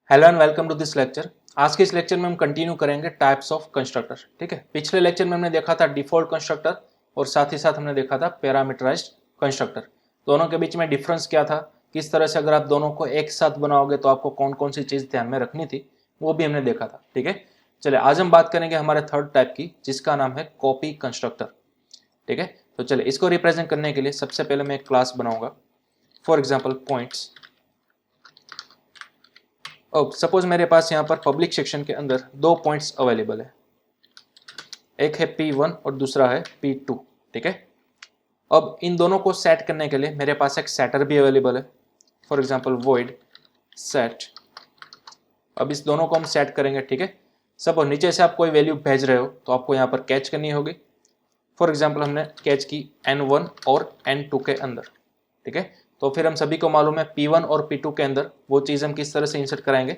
Hello and welcome to this lecture. आज के इस लेक्चर में हम कंटिन्यू करेंगे टाइप्स ऑफ कंस्ट्रक्टर। ठीक है, पिछले लेक्चर में हमने देखा था डिफॉल्ट कंस्ट्रक्टर और साथ ही साथ हमने देखा था पैरामीटराइज्ड कंस्ट्रक्टर। दोनों के बीच में डिफरेंस क्या था, किस तरह से अगर आप दोनों को एक साथ बनाओगे तो आपको कौन कौन सी चीज़ ध्यान में रखनी थी, वो भी हमने देखा था। ठीक है, चलिए आज हम बात करेंगे हमारे थर्ड टाइप की, जिसका नाम है कॉपी कंस्ट्रक्टर। ठीक है, तो चलिए इसको रिप्रेजेंट करने के लिए सबसे पहले मैं एक क्लास बनाऊंगा। For example points. अब सपोज मेरे पास यहाँ पर पब्लिक सेक्शन के अंदर दो पॉइंट्स अवेलेबल है, एक है P1 और दूसरा है P2। ठीक है, अब इन दोनों को सेट करने के लिए मेरे पास एक सेटर भी अवेलेबल है। For example void set। अब इस दोनों को हम सेट करेंगे। ठीक है, सपोज नीचे से आप कोई वैल्यू भेज रहे हो तो आपको यहाँ पर कैच करनी होगी। फॉर एग्जाम्पल हमने कैच की N1 और N2 के अंदर। ठीक है, तो फिर हम सभी को मालूम है P1 और P2 के अंदर वो चीज़ हम किस तरह से इंसर्ट कराएंगे,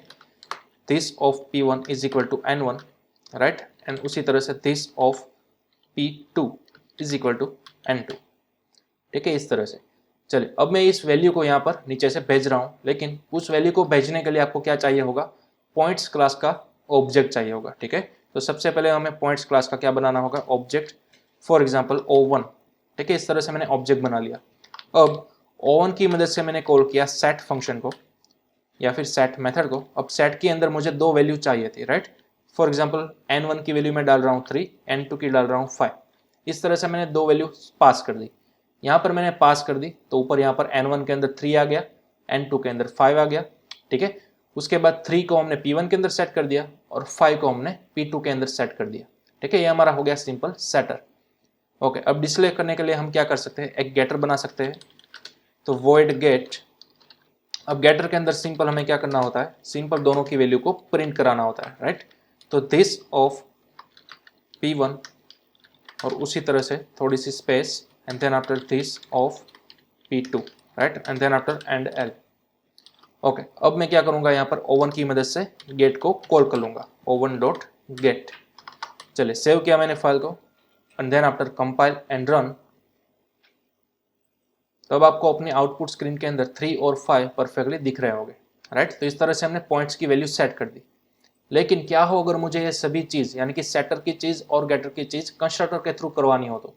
this of P1 is equal to N1, right, and उसी तरह से this of P2 is equal to N2। ठीक है, इस तरह से। चलिए अब मैं इस वैल्यू को यहाँ पर नीचे से भेज रहा हूँ, लेकिन उस वैल्यू को भेजने के लिए आपको क्या चाहिए होगा, पॉइंट्स क्लास का ऑब्जेक्ट चाहिए होगा। ठीक है, तो सबसे पहले हमें पॉइंट्स क्लास का क्या बनाना होगा, ऑब्जेक्ट। For example O1। ठीक है, इस तरह से मैंने ऑब्जेक्ट बना लिया। अब O1 की मदद से मैंने कॉल किया सेट फंक्शन को या फिर सेट मेथड को। अब सेट के अंदर मुझे दो वैल्यू चाहिए थी, राइट। फॉर एग्जाम्पल N1 की वैल्यू मैं डाल रहा हूँ 3, N2 की डाल रहा हूँ 5। इस तरह से मैंने दो वैल्यू पास कर दी। यहाँ पर मैंने पास कर दी तो ऊपर यहाँ पर N1 के अंदर 3 आ गया, N2 के अंदर 5 आ गया। ठीक है, उसके बाद 3 को हमने P1 के अंदर सेट कर दिया और 5 को हमने P2 के अंदर सेट कर दिया। ठीक है, ये हमारा हो गया सिंपल सेटर। ओके, अब डिस्प्ले करने के लिए हम क्या कर सकते हैं, एक गेटर बना सकते हैं। तो void get। अब गेटर के अंदर सिंपल हमें क्या करना होता है, सिंपल दोनों की वैल्यू को प्रिंट कराना होता है, राइट। तो दिस ऑफ P1 और उसी तरह से थोड़ी सी space and then after this of P2, right, and then after and L। Okay, अब मैं क्या करूंगा, यहाँ पर O1 की मदद से गेट को कॉल कर लूंगा, O1 डॉट गेट। चलिए सेव किया मैंने फाइल को and then after compile and run. तो अब आपको अपनी आउटपुट स्क्रीन के अंदर 3 और 5 परफेक्टली दिख रहे होंगे, राइट। तो इस तरह से हमने पॉइंट्स की वैल्यू सेट कर दी। लेकिन क्या हो अगर मुझे ये सभी चीज़ यानी कि सेटर की चीज़ और गेटर की चीज़ कंस्ट्रक्टर के थ्रू करवानी हो तो।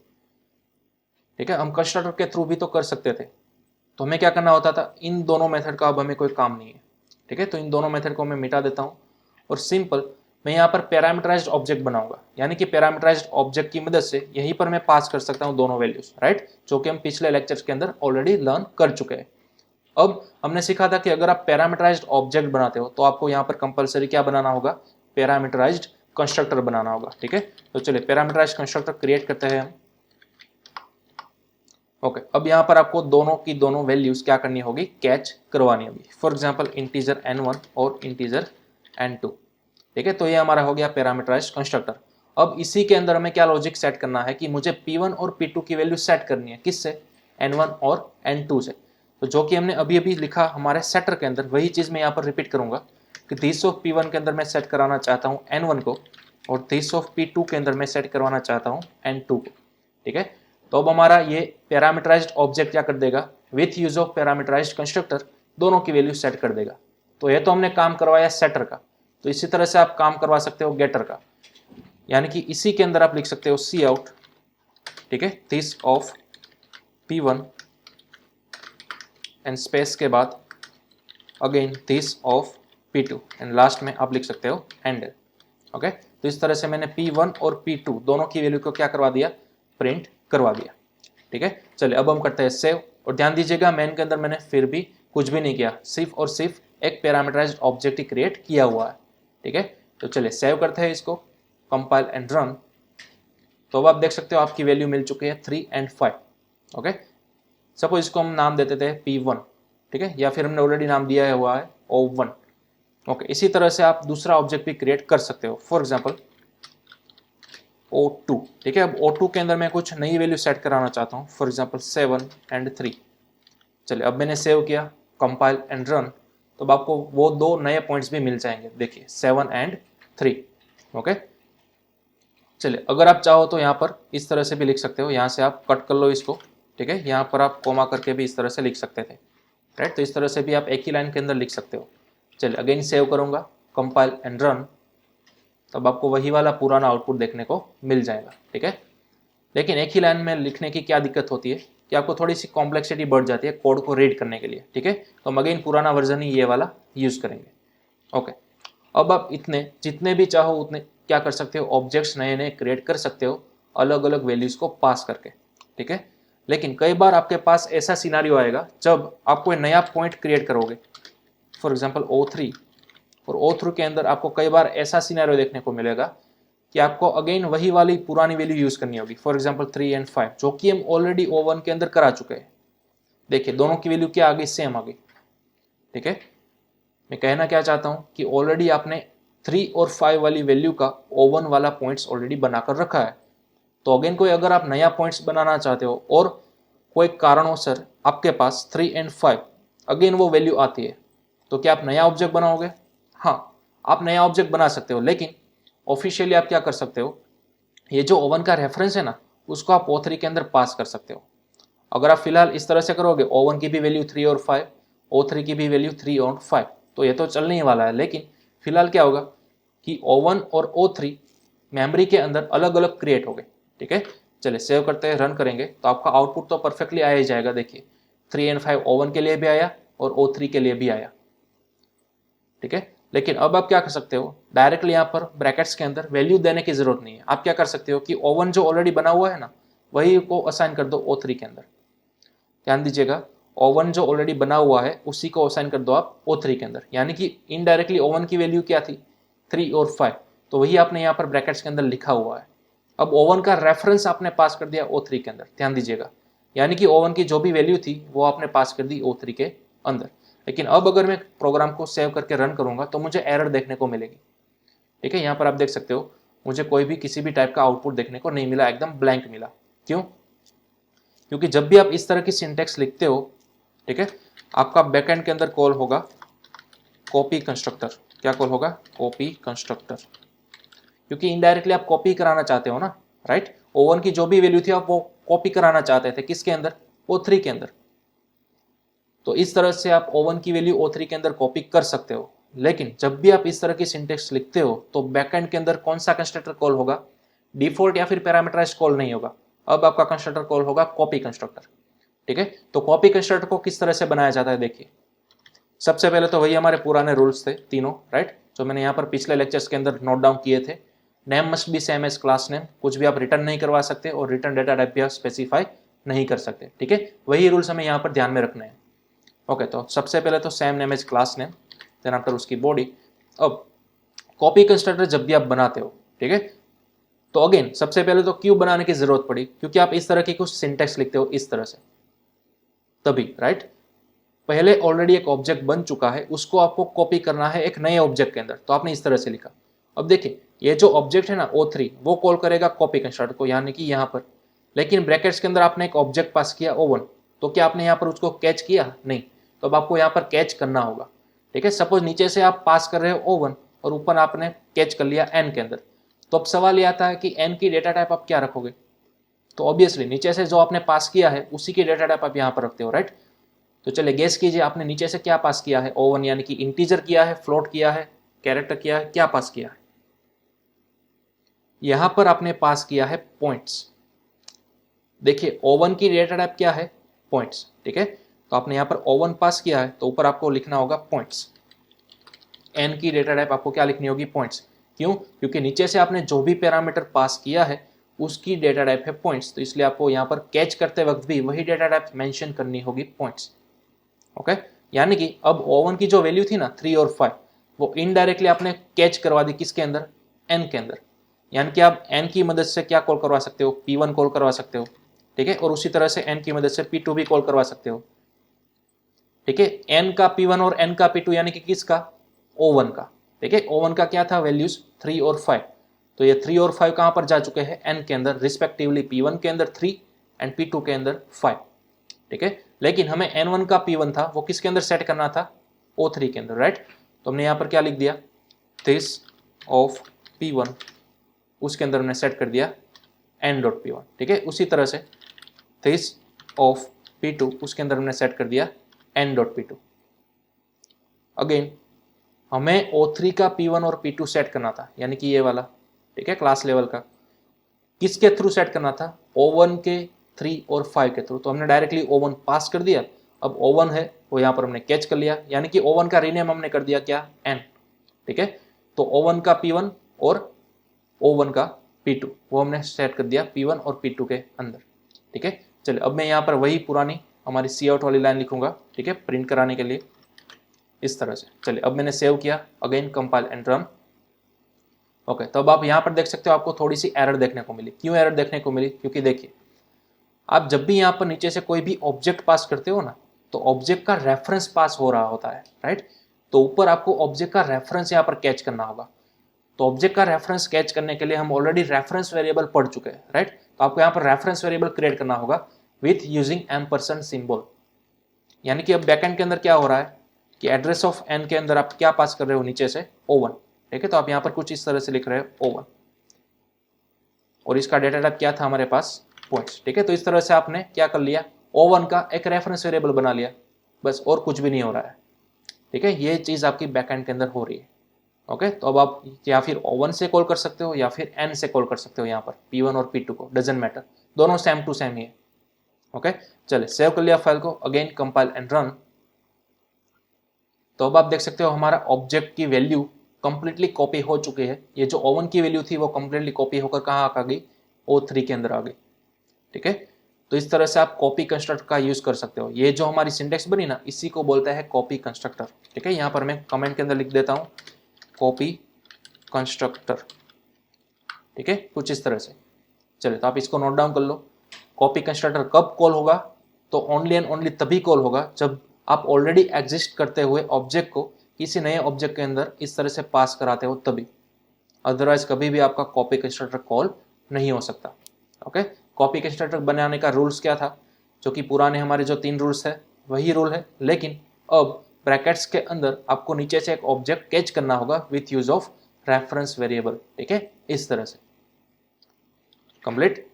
ठीक है, हम कंस्ट्रक्टर के थ्रू भी तो कर सकते थे। तो हमें क्या करना होता था, इन दोनों मेथड का अब हमें कोई काम नहीं है। ठीक है, तो इन दोनों मेथड को मैं मिटा देता हूँ और सिंपल मैं यहाँ पर पैरामीटराइज्ड ऑब्जेक्ट बनाऊंगा। यानी कि पैरामीटराइज्ड ऑब्जेक्ट की मदद से यहीं पर मैं पास कर सकता हूँ दोनों वैल्यूज, राइट, जो कि हम पिछले लेक्चर्स के अंदर ऑलरेडी लर्न कर चुके हैं। अब हमने सीखा था कि अगर आप पैरामीटराइज्ड ऑब्जेक्ट बनाते हो तो आपको यहाँ पर कंपलसरी क्या बनाना होगा, पैरामीटराइज्ड कंस्ट्रक्टर बनाना होगा। ठीक है, तो चलिए पैरामीटराइज्ड कंस्ट्रक्टर क्रिएट करते हैं हम। ओके, अब यहाँ पर आपको दोनों की दोनों वैल्यूज क्या करनी होगी, कैच करवानी होगी। फॉर एग्जाम्पल इंटीजर N1 और इंटीजर N2। ठीक है, तो ये हमारा हो गया पैरामीटराइज्ड कंस्ट्रक्टर। अब इसी के अंदर हमें क्या लॉजिक सेट करना है कि मुझे P1 और P2 की वैल्यू सेट करनी है, किससे, N1 और N2 से। तो जो कि हमने अभी अभी लिखा हमारे सेटर के अंदर, वही चीज़ मैं यहाँ पर रिपीट करूंगा कि दिस ऑफ P1 के अंदर मैं सेट कराना चाहता हूँ N1 को और दिस ऑफ P2 के अंदर मैं सेट करवाना चाहता हूँ N2 को। ठीक है, तो अब हमारा ये पैरामीटराइज्ड ऑब्जेक्ट क्या कर देगा, with use of parameterised constructor दोनों की वैल्यू सेट कर देगा। तो ये तो हमने काम करवाया सेटर का, तो इसी तरह से आप काम करवा सकते हो गेटर का। यानी कि इसी के अंदर आप लिख सकते हो सी आउट, ठीक है, this of P1 and space के बाद again this of P2 and last में आप लिख सकते हो एंड। ओके, तो इस तरह से मैंने P1 और P2 दोनों की वैल्यू को क्या करवा दिया, प्रिंट करवा दिया। ठीक है, चलिए अब हम करते हैं सेव। और ध्यान दीजिएगा मेन के अंदर मैंने फिर भी कुछ भी नहीं किया, सिर्फ और सिर्फ एक पैरामीटराइज्ड ऑब्जेक्ट ही क्रिएट किया हुआ है। ठीक है, तो चलिए सेव करते हैं इसको, कंपाइल एंड रन। तो अब आप देख सकते हो आपकी वैल्यू मिल चुकी है 3 एंड 5। ओके, सपोज इसको हम नाम देते थे P1। ठीक है, या फिर हमने ऑलरेडी नाम दिया हुआ है O1। ओके, इसी तरह से आप दूसरा ऑब्जेक्ट भी क्रिएट कर सकते हो। For example O2। ठीक है, अब O2 के अंदर मैं कुछ नई वैल्यू सेट कराना चाहता हूँ, फॉर एग्जाम्पल 7 एंड 3। चलिए अब मैंने सेव किया, कंपाइल एंड रन। तो अब आपको वो दो नए पॉइंट्स भी मिल जाएंगे, देखिए 7 एंड 3। ओके, चलिए अगर आप चाहो तो यहाँ पर इस तरह से भी लिख सकते हो, यहाँ से आप कट कर लो इसको। ठीक है, यहाँ पर आप कोमा करके भी इस तरह से लिख सकते थे, राइट। तो इस तरह से भी आप एक ही लाइन के अंदर लिख सकते हो। चलिए अगेन सेव करूँगा, कंपाइल एंड रन, तब आपको वही वाला पुराना आउटपुट देखने को मिल जाएगा। ठीक है, लेकिन एक ही लाइन में लिखने की क्या दिक्कत होती है कि आपको थोड़ी सी कॉम्प्लेक्सिटी बढ़ जाती है कोड को रीड करने के लिए। ठीक है, तो हम अगेन पुराना वर्जन ही ये वाला यूज़ करेंगे। ओके, अब आप इतने जितने भी चाहो उतने क्या कर सकते हो, ऑब्जेक्ट्स नए नए क्रिएट कर सकते हो अलग अलग वैल्यूज़ को पास करके। ठीक है, लेकिन कई बार आपके पास ऐसा सिनारियो आएगा जब आप कोई नया पॉइंट क्रिएट करोगे, फॉर एग्जाम्पल O3, और O3 के अंदर आपको कई बार ऐसा सिनारियो देखने को मिलेगा कि आपको अगेन वही वाली पुरानी वैल्यू यूज़ करनी होगी, फॉर एग्जाम्पल 3 और 5, जो कि हम ऑलरेडी O1 के अंदर करा चुके हैं। देखिए दोनों की वैल्यू क्या आ गई, सेम आ गई। ठीक है, मैं कहना क्या चाहता हूँ कि ऑलरेडी आपने 3 और 5 वाली वैल्यू का O1 वाला पॉइंट्स ऑलरेडी बनाकर रखा है। तो अगेन कोई अगर आप नया पॉइंट्स बनाना चाहते हो और कोई कारणों आपके पास 3 और 5 अगेन वो वैल्यू आती है, तो क्या आप नया ऑब्जेक्ट बनाओगे? हाँ, आप नया ऑब्जेक्ट बना सकते हो, लेकिन ऑफिशियली आप क्या कर सकते हो, ये जो O1 का रेफरेंस है ना, उसको आप O3 के अंदर पास कर सकते हो। अगर आप फिलहाल इस तरह से करोगे, O1 की भी वैल्यू 3 और 5, O3 की भी वैल्यू 3 और 5, तो ये तो चलने ही वाला है। लेकिन फिलहाल क्या होगा कि O1 और O3 मेमोरी के अंदर अलग अलग क्रिएट हो गए। ठीक है, चलिए सेव करते हैं, रन करेंगे तो आपका आउटपुट तो परफेक्टली आया ही जाएगा। देखिए 3 और 5 O1 के लिए भी आया और O3 के लिए भी आया। ठीक है, लेकिन अब आप क्या कर सकते हो, डायरेक्टली यहाँ पर ब्रैकेट्स के अंदर वैल्यू देने की जरूरत नहीं है। आप क्या कर सकते हो कि O1 जो ऑलरेडी बना हुआ है ना, वही को असाइन कर दो O3 के अंदर। ध्यान दीजिएगा, O1 जो ऑलरेडी बना हुआ है उसी को असाइन कर दो आप O3 के अंदर, यानी कि इनडायरेक्टली O1 की वैल्यू क्या थी, 3 और 5, तो वही आपने यहाँ पर ब्रैकेट्स के अंदर लिखा हुआ है। अब O1 का रेफरेंस आपने पास कर दिया O3 के अंदर, ध्यान दीजिएगा, यानी कि O1 की जो भी वैल्यू थी वो आपने पास कर दी O3 के अंदर। लेकिन अब अगर मैं प्रोग्राम को सेव करके रन करूंगा तो मुझे एरर देखने को मिलेगी। ठीक है, यहाँ पर आप देख सकते हो मुझे कोई भी किसी भी टाइप का आउटपुट देखने को नहीं मिला, एकदम ब्लैंक मिला। क्यों? क्योंकि जब भी आप इस तरह की सिंटेक्स लिखते हो, ठीक है, आपका बैकएंड के अंदर कॉल होगा कॉपी कंस्ट्रक्टर। क्या कॉल होगा? कॉपी कंस्ट्रक्टर, क्योंकि इनडायरेक्टली आप कॉपी कराना चाहते हो ना, राइट। O1 की जो भी वैल्यू थी आप वो कॉपी कराना चाहते थे, किसके अंदर? O3 के अंदर। तो इस तरह से आप O1 की वैल्यू O3 के अंदर कॉपी कर सकते हो। लेकिन जब भी आप इस तरह की सिंटेक्स लिखते हो तो बैकएंड के अंदर कौन सा कंस्ट्रक्टर कॉल होगा? डिफॉल्ट या फिर पैरामीटराइज्ड कॉल नहीं होगा, अब आपका कंस्ट्रक्टर कॉल होगा कॉपी कंस्ट्रक्टर। ठीक है, तो कॉपी कंस्ट्रक्टर को किस तरह से बनाया जाता है, देखिए सबसे पहले तो वही हमारे पुराने रूल्स थे तीनों, राइट, जो मैंने यहाँ पर पिछले लेक्चर्स के अंदर नोट डाउन किए थे। Name must be same as class name, कुछ भी आप रिटर्न नहीं करवा सकते और रिटर्न डेटा टाइप भी आप स्पेसिफाई नहीं कर सकते। ठीक है, वही रूल्स हमें यहाँ पर ध्यान में रखने हैं। ओके, तो सबसे पहले तो same name as class name, then after उसकी बॉडी। अब कॉपी कंस्ट्रक्टर जब भी आप बनाते हो, ठीक है, तो अगेन सबसे पहले तो क्यों बनाने की जरूरत पड़ी? क्योंकि आप इस तरह की कुछ सिंटेक्स लिखते हो इस तरह से, तभी, राइट। पहले ऑलरेडी एक ऑब्जेक्ट बन चुका है, उसको आपको कॉपी करना है एक नए ऑब्जेक्ट के अंदर, तो आपने इस तरह से लिखा। अब देखिए ये जो ऑब्जेक्ट है ना O3, वो कॉल करेगा कॉपी कंस्ट्रक्टर को, यानी कि यहाँ पर। लेकिन ब्रैकेट्स के अंदर आपने एक ऑब्जेक्ट पास किया O1, तो क्या आपने यहाँ पर उसको कैच किया? नहीं, तो अब आपको यहाँ पर कैच करना होगा। ठीक है, सपोज नीचे से आप पास कर रहे हो O1 और ऊपर आपने कैच कर लिया N के अंदर, तो अब सवाल ये आता है कि N की डेटा टाइप आप क्या रखोगे? तो ऑब्वियसली नीचे से जो आपने पास किया है उसी की डेटा टाइप आप यहाँ पर रखते हो, राइट। तो चलिए गेस कीजिए आपने नीचे से क्या पास किया है? O1, यानी कि इंटीजर किया है, फ्लोट किया है, कैरेक्टर किया है, क्या पास किया है? यहां पर आपने पास किया है पॉइंट्स। देखिए O1 की डेटा टाइप क्या है? पॉइंट्स। ठीक है, तो आपने यहाँ पर O1 पास किया है तो ऊपर आपको लिखना होगा पॉइंट्स। N की डेटा टाइप आपको क्या लिखनी होगी? पॉइंट्स। क्यों? क्योंकि नीचे से आपने जो भी पैरामीटर पास किया है उसकी डेटा टाइप है पॉइंट्स, तो इसलिए आपको यहाँ पर कैच करते वक्त भी वही डेटा टाइप मेंशन करनी होगी, पॉइंट्स। ओके, यानी कि अब O1 की जो वैल्यू थी ना 3 और 5, वो इनडायरेक्टली आपने कैच करवा दी किसके अंदर? N के अंदर। यानी कि आप N की मदद से क्या कॉल करवा सकते हो? P1 कॉल करवा सकते हो। ठीक है, और उसी तरह से N की मदद से P2 भी कॉल करवा सकते हो। ठीक है, N का P1 और N का P2, यानी कि किसका? O1 का। ठीक है, O1 का क्या था? वैल्यूज 3 और 5, तो ये 3 और 5 कहां पर जा चुके हैं? N के अंदर, रिस्पेक्टिवली P1 के अंदर 3 एंड P2 के अंदर 5। ठीक है, लेकिन हमें N1 का P1 था वो किसके अंदर सेट करना था? O3 के अंदर, राइट। तो हमने यहाँ पर क्या लिख दिया? दिस ऑफ P1, उसके अंदर हमने सेट कर दिया N.P1। ठीक है, उसी तरह से दिस ऑफ P2, उसके अंदर हमने सेट कर दिया N.P2। अगेन हमें O3 का P1 और P2 सेट करना था, यानी कि ये वाला, ठीक है, क्लास लेवल का। किसके थ्रू सेट करना था? O1 के 3 और 5 के थ्रू। तो हमने डायरेक्टली O1 पास कर दिया। अब O1 है वो यहाँ पर हमने कैच कर लिया, यानी कि O1 का रीनेम हमने कर दिया क्या? N, ठीक है। तो O1 का P1 और O1 का P2 वो हमने सेट कर दिया P1 और P2 के अंदर, ठीक है। चलिए अब मैं यहाँ पर वही पुरानी हमारी सी आउट वाली लाइन लिखूंगा, ठीक है, प्रिंट कराने के लिए इस तरह से। चलिए अब मैंने सेव किया, again compile and run. Okay, तो अब आप यहाँ पर देख सकते हो आपको थोड़ी सी एरर देखने को मिली। क्यों एरर देखने को मिली? क्योंकि देखिए, आप जब भी यहाँ पर नीचे से कोई भी ऑब्जेक्ट पास करते हो ना, तो ऑब्जेक्ट का रेफरेंस पास हो रहा होता है, राइट। तो ऊपर आपको ऑब्जेक्ट का रेफरेंस यहाँ पर कैच करना होगा। तो ऑब्जेक्ट का रेफरेंस कैच करने के लिए हम ऑलरेडी रेफरेंस वेरिएबल पढ़ चुके हैं, राइट। तो आपको यहाँ पर रेफरेंस वेरिएबल क्रिएट करना होगा विथ यूजिंग एम्परसेंड सिंबल। यानी कि अब बैकएंड के अंदर क्या हो रहा है कि एड्रेस ऑफ n के अंदर आप क्या पास कर रहे हो? नीचे से O1, ठीक है। तो आप यहाँ पर कुछ इस तरह से लिख रहे हो O1, और इसका डेटा टाइप क्या था हमारे पास? पॉइंट्स, ठीक है। तो इस तरह से आपने क्या कर लिया? O1 का एक रेफरेंस वेरिएबल बना लिया, बस, और कुछ भी नहीं हो रहा है, ठीक है। ये चीज़ आपकी बैकएंड के अंदर हो रही है। ओके, तो अब आप या फिर O1 से कॉल कर सकते हो या फिर n से कॉल कर सकते हो, यहाँ पर P1 और P2 को, डजेंट मैटर, दोनों सेम टू सेम ही है। ओके, चलिए सेव कर लिया फाइल को, अगेन कंपाइल एंड रन। तो अब आप देख सकते हो हमारा ऑब्जेक्ट की वैल्यू कंप्लीटली कॉपी हो चुकी है। ये जो O1 की वैल्यू थी वो कंप्लीटली कॉपी होकर कहाँ आ गई? O3 के अंदर आ गई, ठीक है। तो इस तरह से आप कॉपी कंस्ट्रक्टर का यूज कर सकते हो। ये जो हमारी सिंटेक्स बनी ना, इसी को बोलता है कॉपी कंस्ट्रक्टर, ठीक है। यहाँ पर मैं कमेंट के अंदर लिख देता हूँ कॉपी कंस्ट्रक्टर, ठीक है, कुछ इस तरह से। चलिए, तो आप इसको नोट डाउन कर लो। कॉपी कंस्ट्रक्टर कब कॉल होगा? तो ओनली एंड ओनली तभी कॉल होगा जब आप ऑलरेडी एग्जिस्ट करते हुए ऑब्जेक्ट को किसी नए ऑब्जेक्ट के अंदर इस तरह से पास कराते हो तभी। अदरवाइज कभी भी आपका कॉपी कंस्ट्रक्टर कॉल नहीं हो सकता। ओके, कॉपी कंस्ट्रक्टर बनाने का रूल्स क्या था? जो कि पुराने हमारे जो 3 रूल्स है वही रूल है, लेकिन अब ब्रैकेट्स के अंदर आपको नीचे से एक ऑब्जेक्ट कैच करना होगा with use of reference variable, ठीक है, इस तरह से। कंप्लीट।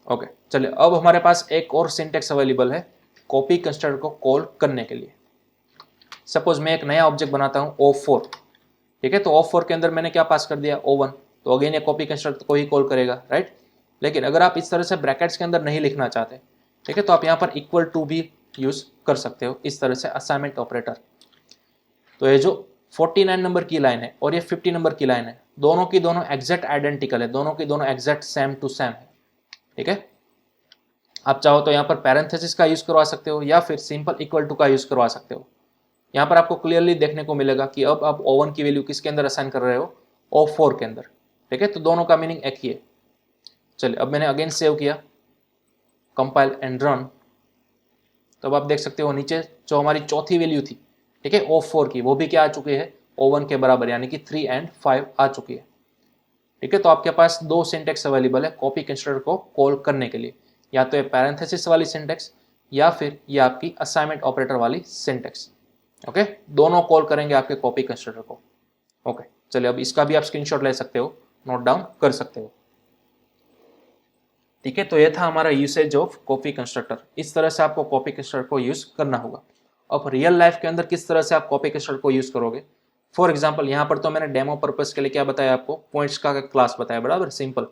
ओके, चलिए अब हमारे पास एक और सिंटेक्स अवेलेबल है कॉपी कंस्ट्रक्टर को कॉल करने के लिए। सपोज मैं एक नया ऑब्जेक्ट बनाता हूं O4, ठीक है। तो O4 के अंदर मैंने क्या पास कर दिया? O1। तो अगेन ये कॉपी कंस्ट्रक्टर को ही कॉल करेगा, राइट। लेकिन अगर आप इस तरह से ब्रैकेट्स के अंदर नहीं लिखना चाहते, ठीक है, तो आप यहाँ पर इक्वल टू भी यूज कर सकते हो, इस तरह से असाइनमेंट ऑपरेटर। तो ये जो 49 नंबर की लाइन है और ये 50 नंबर की लाइन है, दोनों की दोनों एग्जैक्ट आइडेंटिकल है, दोनों की दोनों एग्जैक्ट सेम टू सेम है, ठीक है। आप चाहो तो यहाँ पर पैरेंथेसिस का यूज करवा सकते हो या फिर सिंपल इक्वल टू का यूज करवा सकते हो। यहाँ पर आपको क्लियरली देखने को मिलेगा कि अब आप O1 की वैल्यू किसके अंदर असाइन कर रहे हो? O4 के अंदर, ठीक है। तो दोनों का मीनिंग एक ही है। चलिए अब मैंने अगेन सेव किया, कंपाइल एंड रन। तो अब आप देख सकते हो नीचे जो हमारी चौथी वैल्यू थी, ठीक है, O4 की, वो भी क्या आ चुकी है? O1 के बराबर, यानी कि 3 और 5 आ चुकी है, ठीक है। तो आपके पास 2 सिंटेक्स अवेलेबल है कॉपी कंस्ट्रक्टर को कॉल करने के लिए, या तो ये पैरेंथेसिस वाली सिंटेक्स या फिर ये आपकी असाइनमेंट ऑपरेटर वाली सिंटेक्स। ओके, दोनों कॉल करेंगे आपके कॉपी कंस्ट्रक्टर को। ओके, चलिए अब इसका भी आप स्क्रीनशॉट ले सकते हो, नोट डाउन कर सकते हो, ठीक है। तो ये था हमारा यूसेज ऑफ कॉपी कंस्ट्रक्टर। इस तरह से आपको कॉपी कंस्ट्रक्टर को यूज करना होगा। अब रियल लाइफ के अंदर किस तरह से आप कॉपी कंस्ट्रक्टर को यूज करोगे? फॉर एग्जाम्पल यहाँ पर तो मैंने डेमो पर्पज के लिए क्या बताया आपको? पॉइंट्स का क्लास बताया, बराबर, सिंपल।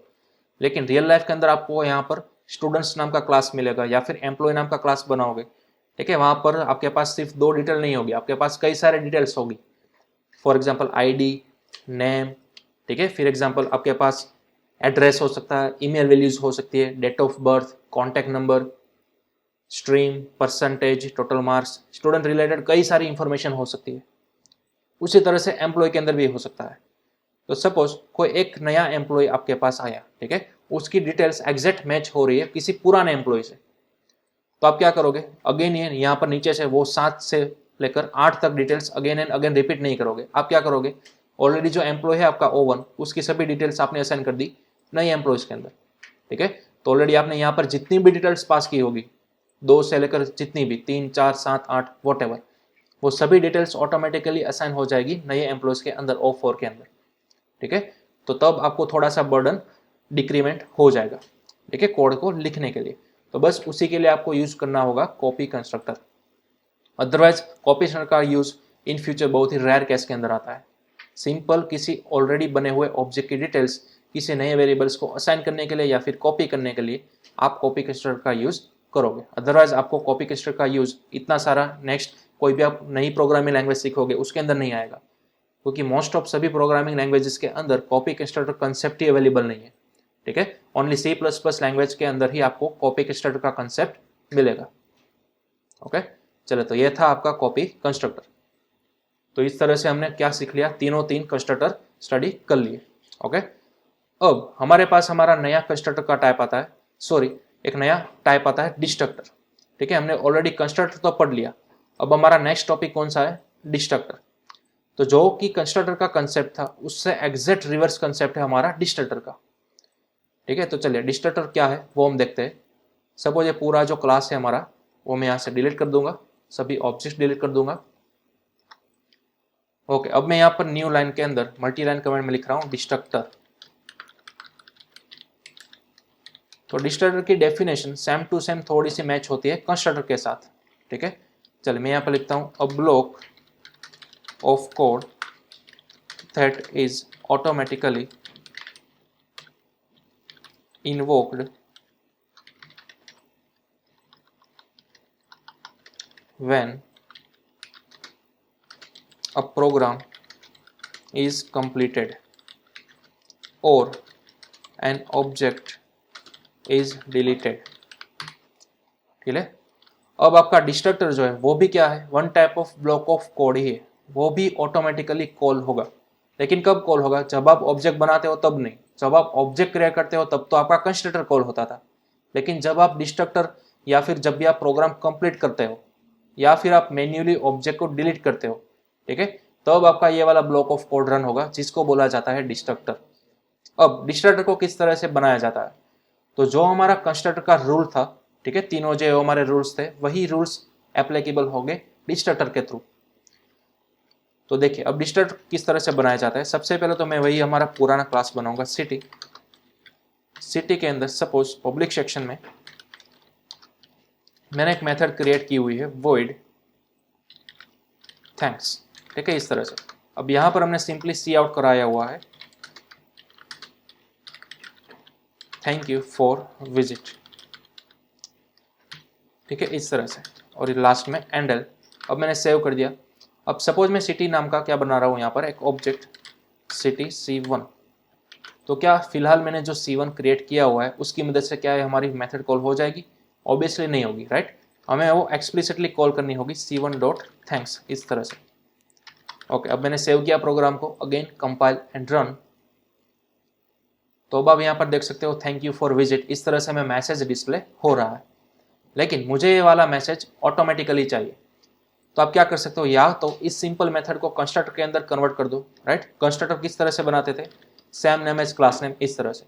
लेकिन रियल लाइफ के अंदर आपको यहाँ पर स्टूडेंट्स नाम का क्लास मिलेगा या फिर एम्प्लॉय नाम का क्लास बनाओगे, ठीक है। वहां पर आपके पास सिर्फ 2 डिटेल नहीं होगी, आपके पास कई सारे डिटेल्स होगी। फॉर एग्जाम्पल ID, नेम, ठीक है, फिर एग्जाम्पल आपके पास एड्रेस हो सकता है, ईमेल वैल्यूज हो सकती है, date of birth, contact number, stream, percentage, total marks, student related कई सारी इंफॉर्मेशन हो सकती है। उसी तरह से एम्प्लॉय के अंदर भी हो सकता है। तो सपोज कोई एक नया एम्प्लॉय आपके पास आया, ठीक है, उसकी डिटेल्स एग्जैक्ट मैच हो रही है किसी पुराने एम्प्लॉय से, तो आप क्या करोगे? अगेन ये यहाँ पर नीचे से वो 7 से लेकर 8 तक details again and again repeat नहीं करोगे। आप क्या करोगे? ऑलरेडी जो एम्प्लॉय है आपका O1, उसकी सभी डिटेल्स आपने असाइन कर दी नए एम्प्लॉयज के अंदर, ठीक है। तो ऑलरेडी आपने यहाँ पर जितनी भी डिटेल्स पास की होगी, 2 से लेकर जितनी भी 3, 4, 7, 8 वॉट, वो सभी डिटेल्स ऑटोमेटिकली असाइन हो जाएगी नए एम्प्लॉयज के अंदर O4 के अंदर, ठीक है। तो तब आपको थोड़ा सा बर्डन डिक्रीमेंट हो जाएगा, ठीक है, कोड को लिखने के लिए। तो बस उसी के लिए आपको यूज करना होगा copy constructor. Otherwise copy constructor का यूज इन फ्यूचर बहुत ही रेयर केस के अंदर आता है। सिंपल किसी ऑलरेडी बने हुए ऑब्जेक्ट की डिटेल्स किसी नए वेरिएबल्स को असाइन करने के लिए या फिर कॉपी करने के लिए आप कॉपी कंस्ट्रक्टर का यूज करोगे। अदरवाइज आपको कॉपी कंस्ट्रक्टर का यूज इतना सारा नेक्स्ट कोई भी आप नई प्रोग्रामिंग लैंग्वेज सीखोगे उसके अंदर नहीं आएगा, क्योंकि मोस्ट ऑफ सभी प्रोग्रामिंग लैंग्वेजेस के अंदर कॉपी कंस्ट्रक्टर कंसेप्ट ही अवेलेबल नहीं है। ठीक है, ओनली C++ लैंग्वेज के अंदर ही आपको कॉपी कंस्ट्रक्टर का कंसेप्ट मिलेगा। ओके, चलो तो ये था आपका कॉपी कंस्ट्रक्टर। तो इस तरह से हमने क्या सीख लिया, तीन कंस्ट्रक्टर स्टडी कर लिए। ओके, अब हमारे पास हमारा नया कंस्ट्रक्टर का टाइप आता है, एक नया टाइप आता है डिस्ट्रक्टर। ठीक है, हमने ऑलरेडी कंस्ट्रक्टर तो पढ़ लिया, अब हमारा नेक्स्ट टॉपिक कौन सा है, डिस्ट्रक्टर। तो जो कि कंस्ट्रक्टर का कंसेप्ट था उससे एग्जैक्ट रिवर्स कंसेप्ट है हमारा डिस्ट्रक्टर का। ठीक है, तो चलिए डिस्ट्रक्टर क्या है वो हम देखते हैं। सपोज ये पूरा जो क्लास है हमारा वो मैं यहाँ से डिलीट कर दूंगा, सभी ऑब्जेक्ट डिलीट कर दूंगा। ओके, अब मैं यहाँ पर न्यू लाइन के अंदर मल्टी लाइन कमेंट में लिख रहा हूँ डिस्ट्रक्टर। तो डिस्ट्रक्टर की डेफिनेशन सेम टू सेम थोड़ी सी मैच होती है कंस्ट्रक्टर के साथ। ठीक है, चलिए मैं यहाँ पर लिखता हूँ a block of code that is automatically invoked when a program is completed or an object is deleted। ठीक है, अब आपका डिस्ट्रक्टर जो है वो भी क्या है, one type of block of code ही है, वो भी ऑटोमेटिकली कॉल होगा। लेकिन कब कॉल होगा, जब आप ऑब्जेक्ट बनाते हो तब नहीं, जब आप ऑब्जेक्ट क्रिएट करते हो तब तो आपका कंस्ट्रक्टर कॉल होता था। लेकिन जब आप डिस्ट्रक्टर या फिर जब भी आप प्रोग्राम कंप्लीट करते हो या फिर आप मैन्युअली ऑब्जेक्ट को डिलीट करते हो, ठीक है, तब आपका ये वाला ब्लॉक ऑफ कोड रन होगा जिसको बोला जाता है डिस्ट्रक्टर। अब डिस्ट्रक्टर को किस तरह से बनाया जाता है, तो जो हमारा कंस्ट्रक्टर का रूल था, ठीक है, तीनों जो हमारे रूल्स थे वही रूल्स एप्लीकेबल होंगे डिस्ट्रक्टर के थ्रू। तो देखिए अब डिस्ट्रक्टर किस तरह से बनाया जाता है। सबसे पहले तो मैं वही हमारा पुराना क्लास बनाऊंगा सिटी के अंदर सपोज पब्लिक सेक्शन में मैंने एक मेथड क्रिएट की हुई है void थैंक्स। ठीक है, इस तरह से। अब यहां पर हमने सिंपली सी आउट कराया हुआ है थैंक यू फॉर विजिट। ठीक है, इस तरह से, और ये लास्ट में एंडल। अब मैंने सेव कर दिया। अब सपोज मैं सिटी नाम का क्या बना रहा हूँ यहाँ पर एक ऑब्जेक्ट सिटी C1। तो क्या फिलहाल मैंने जो C1 क्रिएट किया हुआ है उसकी मदद से क्या है हमारी मेथड कॉल हो जाएगी, ऑब्वियसली नहीं होगी, राइट। हमें वो एक्सप्लिसिटली कॉल करनी होगी C1.thanks, इस तरह से। ओके, अब मैंने सेव किया प्रोग्राम को, अगेन कंपाइल एंड रन। तो अब आप यहाँ पर देख सकते हो थैंक यू फॉर विजिट, इस तरह से हमें मैसेज डिस्प्ले हो रहा है। लेकिन मुझे ये वाला मैसेज ऑटोमेटिकली चाहिए, तो आप क्या कर सकते हो, या तो इस सिंपल मेथड को कंस्ट्रक्टर के अंदर कन्वर्ट कर दो, राइट। कंस्ट्रक्टर किस तरह से बनाते थे, same name as class name, इस तरह से।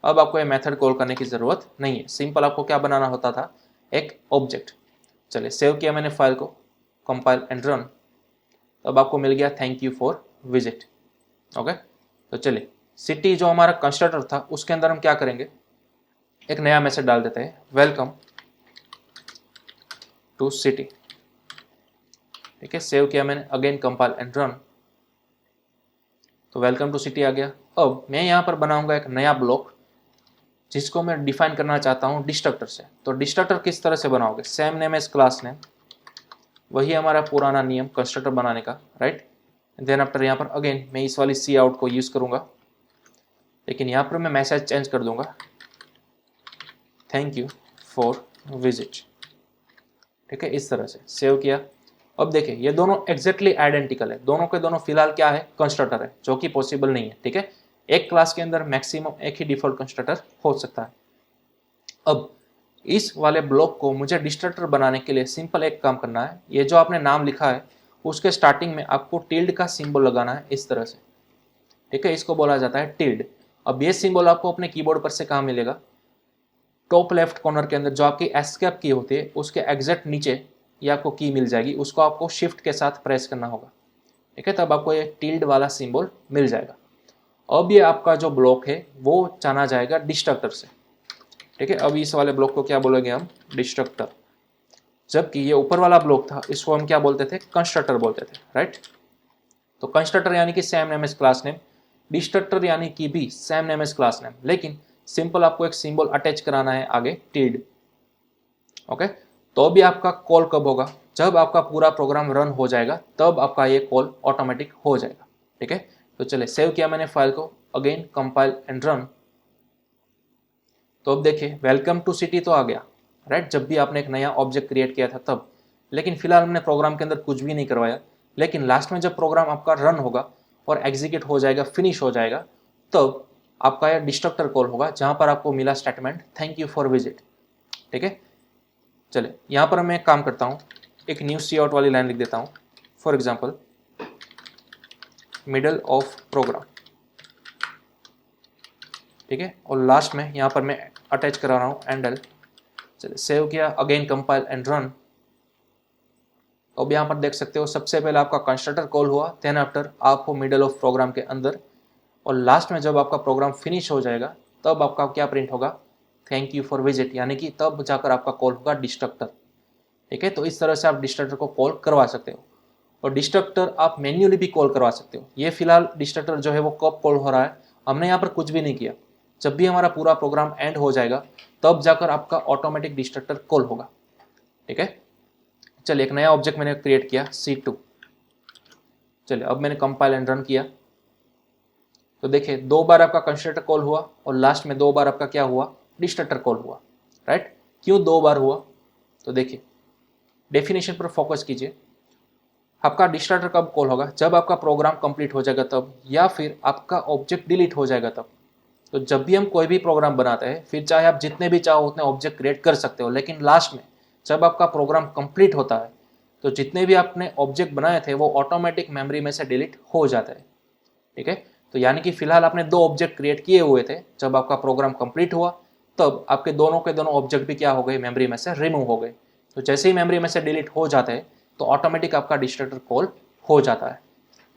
अब आपको ये मेथड कॉल करने की जरूरत नहीं है, सिंपल आपको क्या बनाना होता था, एक ऑब्जेक्ट। चलिए सेव किया मैंने फाइल को, कंपाइल एंड रन। अब आपको मिल गया thank you for visit. Okay, तो चलिए सिटी जो हमारा कंस्ट्रक्टर था उसके अंदर हम क्या करेंगे, एक नया मैसेज डाल देते हैं वेलकम टू सिटी। ठीक है, सेव किया मैंने, अगेन कंपाइल एंड रन। तो वेलकम टू सिटी आ गया। अब मैं यहाँ पर बनाऊंगा एक नया ब्लॉक जिसको मैं डिफाइन करना चाहता हूँ डिस्ट्रक्टर से। तो डिस्ट्रक्टर किस तरह से बनाओगे, same name as class name, वही हमारा पुराना नियम कंस्ट्रक्टर बनाने का, राइट। देन आफ्टर यहाँ पर अगेन मैं इस वाली सी आउट को यूज करूंगा, लेकिन यहाँ पर मैं मैसेज चेंज कर दूंगा थैंक यू फॉर विजिट। ठीक है, इस तरह से सेव किया। अब देखिए ये दोनों एग्जैक्टली आइडेंटिकल है, दोनों के दोनों फिलहाल क्या है, कंस्ट्रक्टर है, जो कि पॉसिबल नहीं है। ठीक है, एक क्लास के अंदर मैक्सिमम एक ही डिफॉल्ट कंस्ट्रक्टर हो सकता है। अब इस वाले ब्लॉक को मुझे डिस्ट्रक्टर बनाने के लिए सिंपल एक काम करना है, ये जो आपने नाम लिखा है उसके स्टार्टिंग में आपको टिल्ड का सिंबल लगाना है, इस तरह से। ठीक है, इसको बोला जाता है टिल्ड। अब ये सिंबल आपको अपने कीबोर्ड पर से कहाँ मिलेगा, टॉप लेफ्ट कॉर्नर के अंदर जो आपकी एस्केप की होती है उसके एग्जैक्ट नीचे ये आपको की मिल जाएगी, उसको आपको शिफ्ट के साथ प्रेस करना होगा। ठीक है, तब आपको ये टिल्ड वाला सिंबल मिल जाएगा। अब ये आपका जो ब्लॉक है वो जाना जाएगा डिस्ट्रक्टर से। ठीक है, अब इस वाले ब्लॉक को क्या बोलेंगे हम, डिस्ट्रक्टर। जबकि ये ऊपर वाला ब्लॉक था, इसको हम क्या बोलते थे, कंस्ट्रक्टर बोलते थे, राइट। तो कंस्ट्रक्टर यानी कि same name as class name, destructor यानी कि भी same name as class name, लेकिन सिंपल आपको एक सिंबल अटैच कराना है आगे, टिल्ड। ओके, तो भी आपका कॉल कब होगा, जब आपका पूरा प्रोग्राम रन हो जाएगा, तब आपका ये कॉल ऑटोमेटिक हो जाएगा, ठीक है। तो चले, सेव किया मैंने फाइल को, अगेन कंपाइल एंड रन। तो अब देखिए वेलकम टू सिटी तो आ गया, राइट, जब भी आपने एक नया ऑब्जेक्ट क्रिएट किया था तब। लेकिन फिलहाल हमने प्रोग्राम के अंदर कुछ भी नहीं करवाया, लेकिन लास्ट में जब प्रोग्राम आपका रन होगा और एग्जीक्यूट हो जाएगा, फिनिश हो जाएगा, तब आपका यह डिस्ट्रक्टर कॉल होगा, जहां पर आपको मिला statement thank you for visit, ठीक है। चले, यहाँ पर मैं एक काम करता हूँ, एक न्यू सी आउट वाली लाइन लिख देता हूँ, for example middle of program, ठीक है, और लास्ट में यहाँ पर मैं अटैच करा रहा हूँ एंडल। चलिए, सेव किया, अगेन कंपाइल एंड रन। अब यहाँ पर देख सकते हो सबसे पहले आपका कंस्ट्रक्टर कॉल हुआ, देन आफ्टर आप हो मिडल ऑफ प्रोग्राम के अंदर, और लास्ट में जब आपका प्रोग्राम फिनिश हो जाएगा तब आपका क्या प्रिंट होगा, थैंक यू फॉर विजिट, यानी कि तब जाकर आपका कॉल होगा डिस्ट्रक्टर, ठीक है। तो इस तरह से आप डिस्ट्रक्टर को कॉल करवा सकते हो, और डिस्ट्रक्टर आप मैन्युअली भी कॉल करवा सकते हो। ये फिलहाल डिस्ट्रक्टर जो है वो कब कॉल हो रहा है, हमने यहाँ पर कुछ भी नहीं किया, जब भी हमारा पूरा प्रोग्राम एंड हो जाएगा तब जाकर आपका ऑटोमेटिक डिस्ट्रक्टर कॉल होगा, ठीक है। चलिए, एक नया ऑब्जेक्ट मैंने क्रिएट किया C2। चलिए, अब मैंने कंपाइल एंड रन किया, तो देखिए 2 बार आपका कंस्ट्रक्टर कॉल हुआ और लास्ट में 2 बार आपका क्या हुआ, डिस्ट्रक्टर कॉल हुआ, राइट। क्यों 2 बार हुआ, तो देखिए डेफिनेशन पर फोकस कीजिए। आपका डिस्ट्रक्टर कब कॉल होगा, जब आपका प्रोग्राम कंप्लीट हो जाएगा तब, या फिर आपका ऑब्जेक्ट डिलीट हो जाएगा तब। तो जब भी हम कोई भी प्रोग्राम बनाते हैं, फिर चाहे आप जितने भी चाहो उतने ऑब्जेक्ट क्रिएट कर सकते हो, लेकिन लास्ट में जब आपका प्रोग्राम कंप्लीट होता है तो जितने भी आपने ऑब्जेक्ट बनाए थे वो ऑटोमेटिक मेमोरी में से डिलीट हो जाता है, ठीक है। तो यानी कि फिलहाल आपने 2 ऑब्जेक्ट क्रिएट किए हुए थे, जब आपका प्रोग्राम कंप्लीट हुआ तब आपके दोनों के दोनों ऑब्जेक्ट भी क्या हो गए, मेमोरी में से रिमूव हो गए। तो जैसे ही मेमोरी में से डिलीट हो जाते हैं तो ऑटोमेटिक आपका डिस्ट्रक्टर कॉल हो जाता है,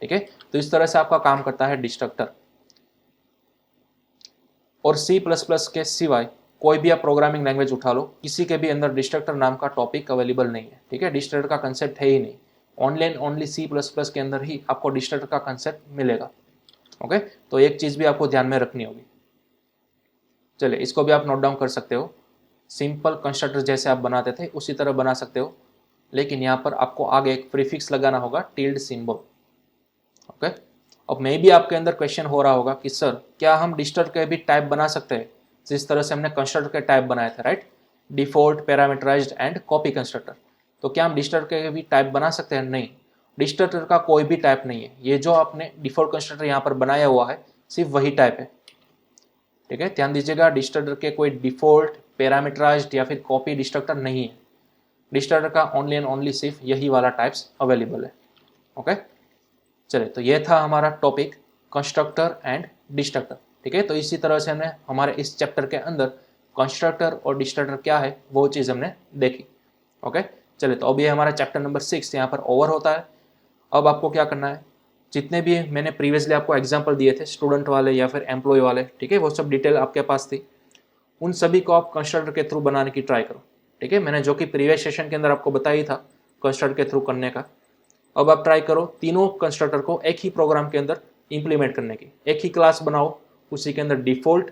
ठीक है। तो इस तरह से आपका काम करता है डिस्ट्रक्टर। और C++ के सिवाय कोई भी आप प्रोग्रामिंग लैंग्वेज उठा लो, किसी के भी अंदर डिस्ट्रक्टर नाम का टॉपिक अवेलेबल नहीं है, ठीक है। डिस्ट्रक्टर का कंसेप्ट है ही नहीं, ओनली एंड ओनली C++ के अंदर ही आपको डिस्ट्रक्टर का कंसेप्ट मिलेगा, ओके। तो एक चीज भी आपको ध्यान में रखनी होगी। चलिए, इसको भी आप नोट डाउन कर सकते हो, सिंपल कंस्ट्रक्टर जैसे आप बनाते थे उसी तरह बना सकते हो, लेकिन यहाँ पर आपको आगे एक प्रीफिक्स लगाना होगा, टिल्ड सिंबल, ओके। अब मे भी आपके अंदर क्वेश्चन हो रहा होगा कि सर क्या हम डिस्ट्रक्टर के भी टाइप बना सकते हैं, जिस तरह से हमने कंस्ट्रक्टर के टाइप बनाए थे, right, default, parameterized and copy constructor. तो क्या हम डिस्ट्रक्टर के भी टाइप बना सकते हैं, नहीं, डिस्ट्रक्टर का कोई भी टाइप नहीं है, ये जो आपने डिफॉल्ट कंस्ट्रक्टर यहाँ पर बनाया हुआ है सिर्फ वही टाइप है, ठीक है। ध्यान दीजिएगा, डिस्ट्रक्टर के कोई डिफॉल्ट, पैरामीटराइज्ड या फिर कॉपी डिस्ट्रक्टर नहीं है, डिस्ट्रक्टर का ओनली एंड ओनली सिर्फ यही वाला टाइप्स अवेलेबल है, ओके। चलिए, तो ये था हमारा टॉपिक कंस्ट्रक्टर एंड डिस्ट्रक्टर, ठीक है। तो इसी तरह से हमने हमारे इस चैप्टर के अंदर कंस्ट्रक्टर और डिस्ट्रक्टर क्या है वो चीज़ हमने देखी, ओके। चलिए, तो अब ये हमारा चैप्टर नंबर 6 यहाँ पर ओवर होता है। अब आपको क्या करना है, जितने भी मैंने प्रीवियसली आपको एग्जाम्पल दिए थे, स्टूडेंट वाले या फिर एम्प्लॉय वाले, ठीक है, वो सब डिटेल आपके पास थी, उन सभी को आप कंस्ट्रक्टर के थ्रू बनाने की ट्राई करो, ठीक है। मैंने जो कि प्रीवियस सेशन के अंदर आपको बताई था कंस्ट्रक्टर के थ्रू करने का, अब आप ट्राई करो तीनों कंस्ट्रक्टर को एक ही प्रोग्राम के अंदर इंप्लीमेंट करने की। एक ही क्लास बनाओ, उसी के अंदर डिफॉल्ट,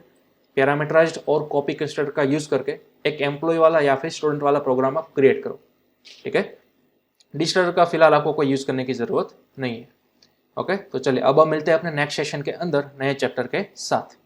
पैरामीटराइज्ड और कॉपी कंस्ट्रक्टर का यूज करके एक एम्प्लॉय वाला या फिर स्टूडेंट वाला प्रोग्राम आप क्रिएट करो, ठीक है। डिस्ट्रक्टर का फिलहाल आपको कोई यूज करने की जरूरत नहीं है, ओके। तो चलिए, अब हम मिलते हैं अपने नेक्स्ट सेशन के अंदर नए चैप्टर के साथ।